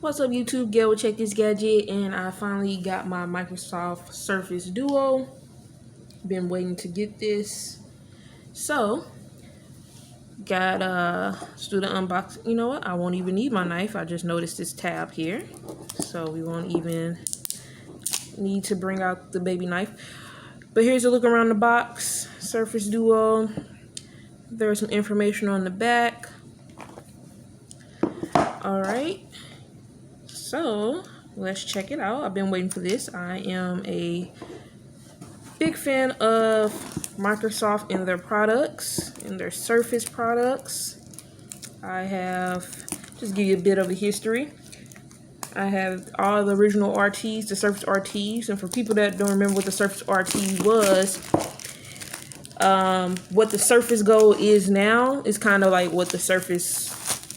What's up YouTube, Gail will check this gadget, and I finally got my Microsoft Surface Duo. Been waiting to get this. So, got let's do the unboxing. You know what? I won't even need my knife. I just noticed this tab here. So we won't even need to bring out the baby knife. But here's a look around the box. Surface Duo. There's some information on the back. Alright. So, let's check it out. I've been waiting for this. I am a big fan of Microsoft and their products, and their Surface products. I have, just give you a bit of a history. I have all the original RTs, the Surface RTs, and for people that don't remember what the Surface RT was, what the Surface Go is now is kind of like what the Surface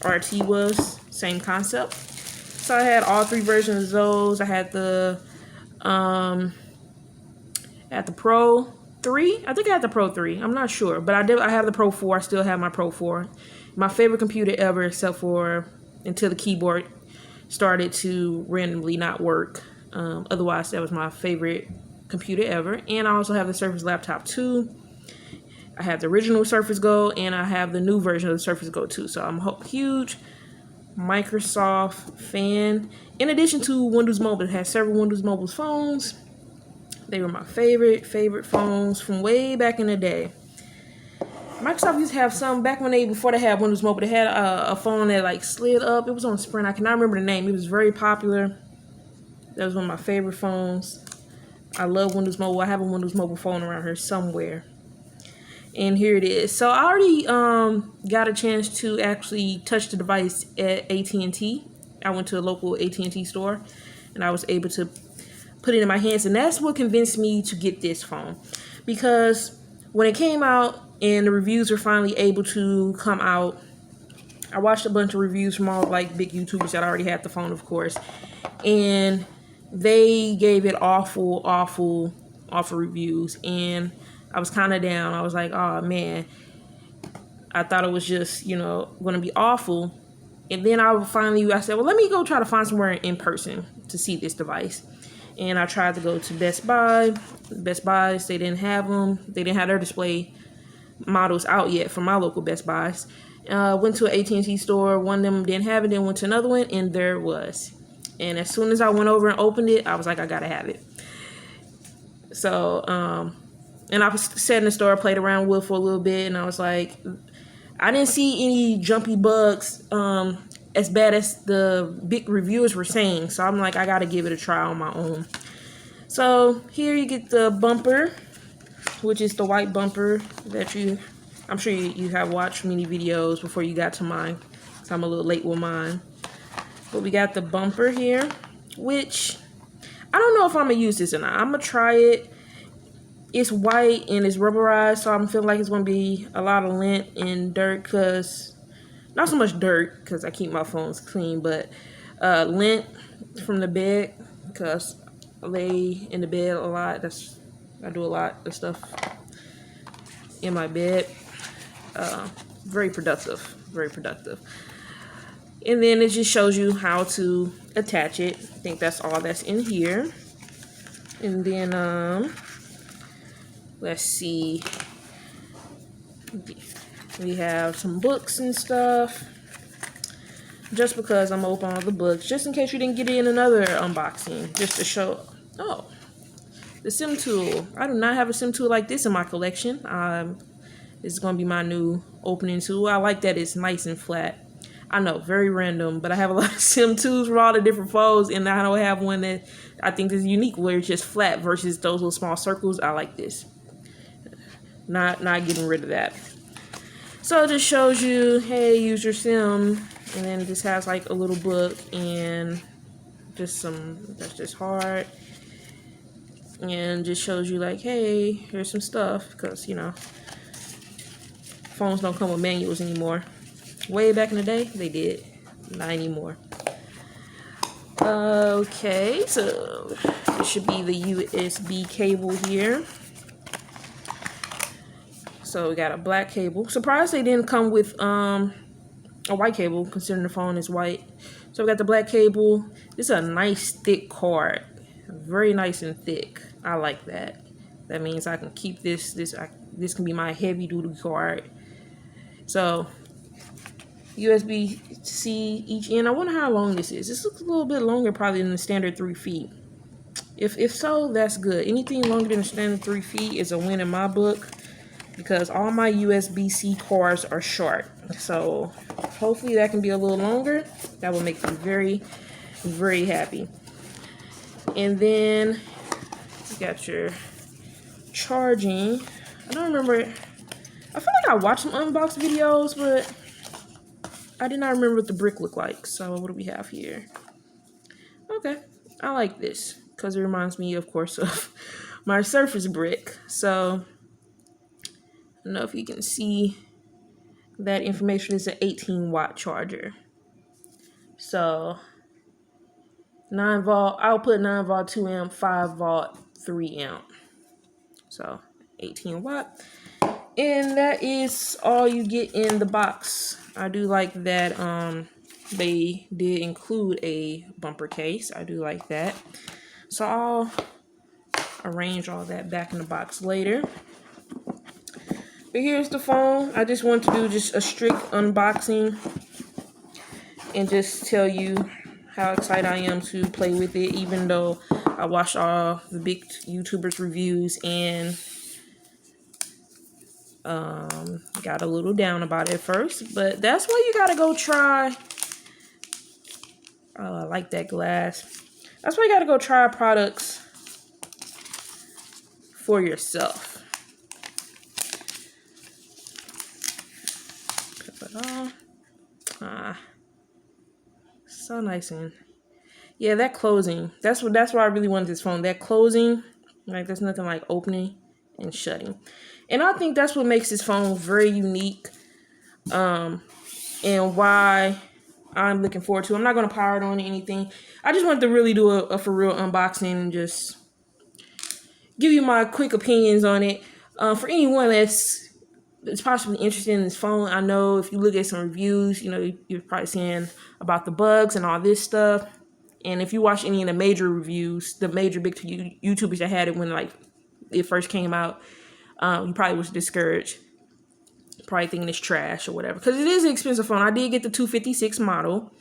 RT was, same concept. So I had all three versions of those. I had the Pro 3. I think I had the Pro 3. I'm not sure, but I have the Pro 4. I still have my Pro 4. My favorite computer ever, except for until the keyboard started to randomly not work. Otherwise, that was my favorite computer ever. And I also have the Surface Laptop 2. I have the original Surface Go, and I have the new version of the Surface Go 2. So I'm a huge Microsoft fan. In addition to Windows Mobile, it has several Windows Mobile phones. They were my favorite phones from way back in the day. Microsoft used to have some back before they had Windows Mobile. They had a phone that like slid up. It was on Sprint. I cannot remember the name. It was very popular. That was one of my favorite phones. I love Windows Mobile. I have a Windows Mobile phone around here somewhere. And here it is. So I already got a chance to actually touch the device at AT&T. I went to a local AT&T store, and I was able to put it in my hands. And that's what convinced me to get this phone. Because when it came out and the reviews were finally able to come out, I watched a bunch of reviews from all like big YouTubers that already had the phone, of course. And they gave it awful reviews. And I was kind of down. I was like, oh man, I thought it was just, you know, going to be awful. And then I said, well, let me go try to find somewhere in person to see this device. And I tried to go to Best Buy. Best Buys, they didn't have them. They didn't have their display models out yet from my local Best Buys. Went to an AT&T store. One of them didn't have it. Then went to another one, and there it was. And as soon as I went over and opened it, I was like, I gotta have it. So, and I was sat in the store, played around with it for a little bit, and I was like, I didn't see any jumpy bugs as bad as the big reviewers were saying. So I'm like, I gotta give it a try on my own. So here you get the bumper, which is the white bumper that I'm sure you have watched many videos before you got to mine. So I'm a little late with mine. But we got the bumper here, which I don't know if I'm gonna use this or not. I'm gonna try it. It's white and it's rubberized, so I'm feeling like it's going to be a lot of lint and dirt, not so much dirt because I keep my phones clean, but lint from the bed, because I lay in the bed a lot. I do a lot of stuff in my bed. Very productive. And then it just shows you how to attach it. I think that's all that's in here. And then let's see, we have some books and stuff, just because I'm open all the books, just in case you didn't get it in another unboxing, just to show. Oh, the sim tool. I do not have a sim tool like this in my collection. This is going to be my new opening tool. I like that it's nice and flat. I know, very random, but I have a lot of sim tools for all the different phones, and I don't have one that I think is unique, where it's just flat versus those little small circles. I like this. Not getting rid of that. So it just shows you, hey, use your sim, and then it just has like a little book and just that's just hard, and just shows you like, hey, here's some stuff, because you know, phones don't come with manuals anymore. Way back in the day, they did. Not anymore. Okay, so it should be the USB cable here. So we got a black cable. Surprised they didn't come with a white cable, considering the phone is white. So we got the black cable. This is a nice thick card, very nice and thick. I like that. That means I can keep this. This can be my heavy duty card. So USB-C each end. I wonder how long this is. This looks a little bit longer probably than the standard 3 feet. If so, that's good. Anything longer than the standard 3 feet is a win in my book, because all my USB-C cords are short. So hopefully that can be a little longer. That will make me very, very happy. And then you got your charging. I don't remember. I feel like I watched some unboxed videos, but I did not remember what the brick looked like. So what do we have here? Okay, I like this because it reminds me, of course, of my Surface brick. So I don't know if you can see that information. Is an 18-watt charger. So 9 volt output, 9 volt 2 amp, 5 volt 3 amp. So 18 watt. And that is all you get in the box. I do like that they did include a bumper case. I do like that. So I'll arrange all that back in the box later. But here's the phone. I just want to do just a strict unboxing and just tell you how excited I am to play with it, even though I watched all the big YouTubers reviews and got a little down about it at first, but that's why you gotta go try. Oh, I like that glass. That's why you gotta go try products for yourself. Put it on. So nice. And yeah, that closing. That's why I really wanted this phone. That closing, like there's nothing like opening and shutting. And I think that's what makes this phone very unique, and why I'm looking forward to it. I'm not going to power it on or anything. I just wanted to really do a for real unboxing and just give you my quick opinions on it. For anyone that's possibly interested in this phone, I know if you look at some reviews, you know, you're probably seeing about the bugs and all this stuff. And if you watch any of the major reviews, the major big YouTubers that had it when like it first came out, you probably was discouraged, probably thinking it's trash or whatever, because it is an expensive phone. I did get the 256 model.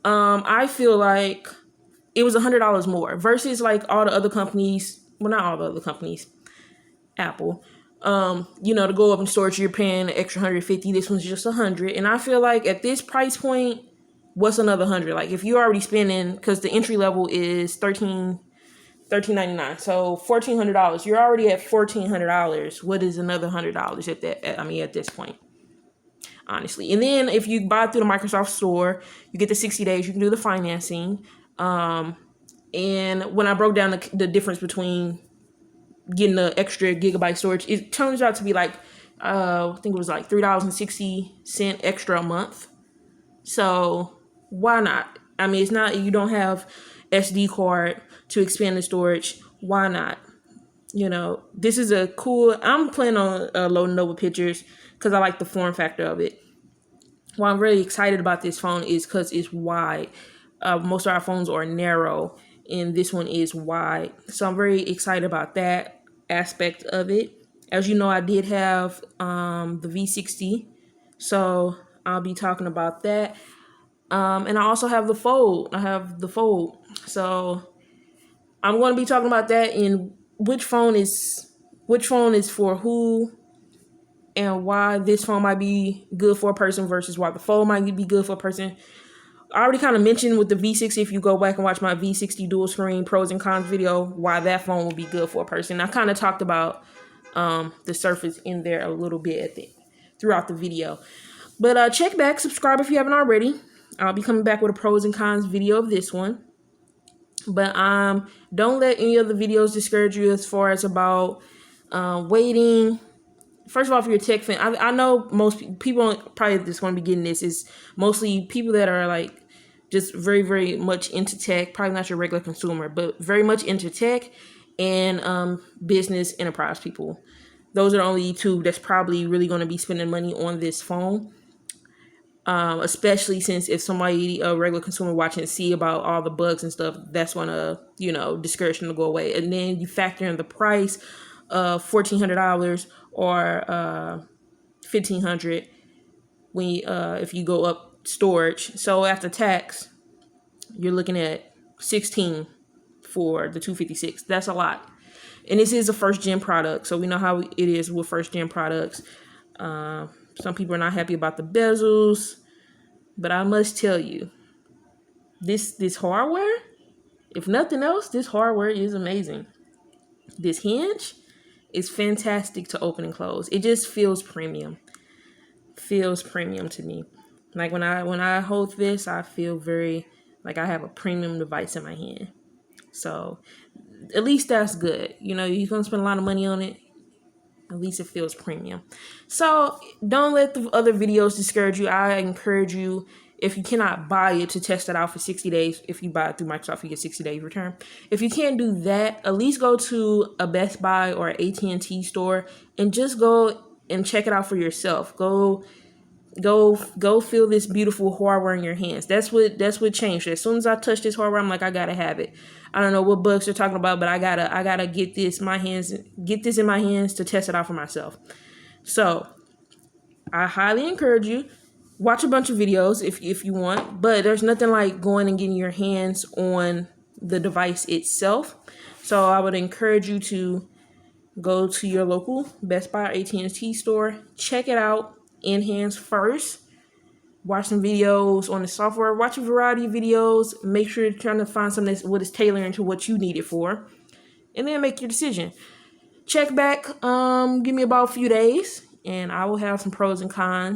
I feel like it was $100 more versus like all the other companies. Well, not all the other companies, Apple. You know, to go up in storage, you're paying an extra 150. This one's just 100, and I feel like at this price point, what's another 100? Like if you're already spending, because the entry level is $13.99, so $1,400. You're already at $1,400. What is another $100 at that? I mean, at this point, honestly. And then if you buy through the Microsoft Store, you get the 60 days. You can do the financing. And when I broke down the difference between getting the extra gigabyte storage, it turns out to be like I think it was like $3.60 extra a month. So why not? I mean, it's not, you don't have SD card to expand the storage. Why not? You know, this is a cool, I'm planning on loading over pictures because I like the form factor of it. Why I'm really excited about this phone is because it's wide. Most of our phones are narrow, and this one is wide. So I'm very excited about that aspect of it. As you know, I did have the V60, so I'll be talking about that. And I also have the Fold. So I'm going to be talking about that and which phone is for who, and why this phone might be good for a person versus why the Fold might be good for a person. I already kind of mentioned with the V60, if you go back and watch my V60 dual screen pros and cons video, why that phone will be good for a person. I kind of talked about the Surface in there a little bit throughout the video. But check back, subscribe if you haven't already. I'll be coming back with a pros and cons video of this one. But don't let any of the videos discourage you as far as about waiting. First of all, if you're a tech fan, I know most people probably just going to be getting this is mostly people that are like just very, very much into tech, probably not your regular consumer, but very much into tech and business enterprise people. Those are the only two that's probably really going to be spending money on this phone. Especially since if somebody, a regular consumer watching, see about all the bugs and stuff, that's gonna, discourage them to go away. And then you factor in the price of $1,400 or $1,500 when if you go up storage. So after tax, you're looking at 16 for the 256. That's a lot. And this is a first gen product, so we know how it is with first gen products. Some people are not happy about the bezels, but I must tell you, this hardware, if nothing else, this hardware is amazing. This hinge is fantastic to open and close. It just feels premium. Feels premium to me. Like when I hold this, I feel very like I have a premium device in my hand. So at least that's good. You're gonna spend a lot of money on it. At least it feels premium. So don't let the other videos discourage you. I encourage you, if you cannot buy it, to test it out for 60 days. If you buy it through Microsoft, you get 60 days return. If you can't do that, at least go to a Best Buy or AT&T store and just go and check it out for yourself. Go feel this beautiful hardware in your hands. That's what changed. As soon as I touched this hardware, I'm like, I gotta have it. I don't know what bugs they're talking about, but I gotta get this in my hands to test it out for myself. So I highly encourage you, watch a bunch of videos if you want, but there's nothing like going and getting your hands on the device itself. So I would encourage you to go to your local Best Buy or AT&T store, check it out in hands first, watch some videos on the software, watch a variety of videos, make sure you're trying to find something that's tailoring to what you need it for, and then make your decision. Check back, give me about a few days, and I will have some pros and cons